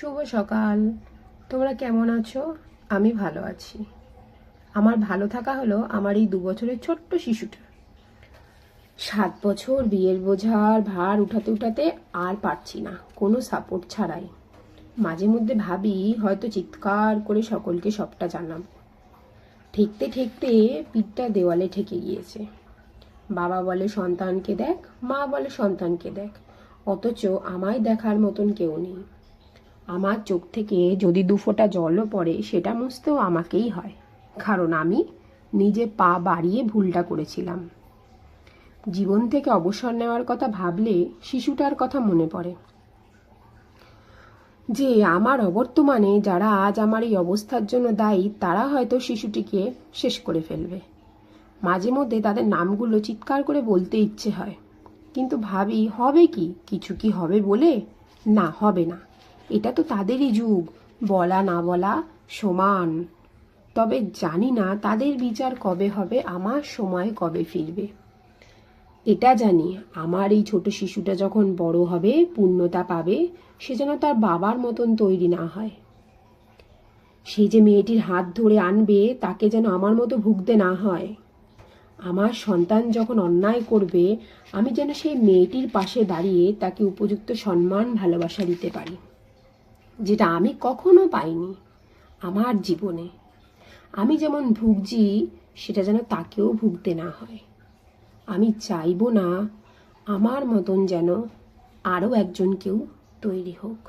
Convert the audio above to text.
শুভ সকাল। তোমরা কেমন আছো? আমি ভালো আছি। আমার ভালো থাকা হলো আমার এই 2 বছরের ছোট্ট শিশুটা। 7 বছর বিয়ের বোঝার ভার উঠাতে উঠাতে আর পারছি না, কোনো সাপোর্ট ছাড়াই। মাঝে মধ্যে ভাবি হয়তো চিৎকার করে সকলকে সবটা জানাবো। ঠেকতে ঠেকতে পিঠটা দেওয়ালে ঠেকে গিয়েছে। বাবা বলে সন্তানকে দেখ, মা বলে সন্তানকে দেখ, অথচ আমায় দেখার মতন কেউ নেই। আমার চোখ থেকে যদি 2 ফোঁটা জলও পড়ে সেটা মুছতেও আমাকেই হয়, কারণ আমি নিজে পা বাড়িয়ে ভুলটা করেছিলাম। জীবন থেকে অবসর নেওয়ার কথা ভাবলে শিশুটার কথা মনে পড়ে, যে আমার অবর্তমানে যারা আজ আমার এই অবস্থার জন্য দায়ী তারা হয়তো শিশুটিকে শেষ করে ফেলবে। মাঝে মধ্যে তাদের নামগুলো চিৎকার করে বলতে ইচ্ছে হয়, কিন্তু ভাবি হবে কি, কিছু কি হবে বলে? না, হবে না। এটা তো তাদেরই যুগ, বলা না বলা সমান। তবে জানি না তাদের বিচার কবে হবে, আমার সময় কবে ফিরবে। এটা জানি, আমার এই ছোট শিশুটা যখন বড় হবে, পূর্ণতা পাবে, সে যেন তার বাবার মতন তৈরি না হয়। সে যে মেয়েটির হাত ধরে আনবে তাকে যেন আমার মতো ভুগতে না হয়। আমার সন্তান যখন অন্যায় করবে, আমি যেন সেই মেয়েটির পাশে দাঁড়িয়ে তাকে উপযুক্ত সম্মান ভালোবাসা দিতে পারি, যেটা আমি কখনো পাইনি আমার জীবনে। আমি যেমন ভুগছি সেটা যেন তাকেও ভুগতে না হয়। আমি চাইবো না আমার মতন যেন আরও একজন কেউ তৈরি হোক।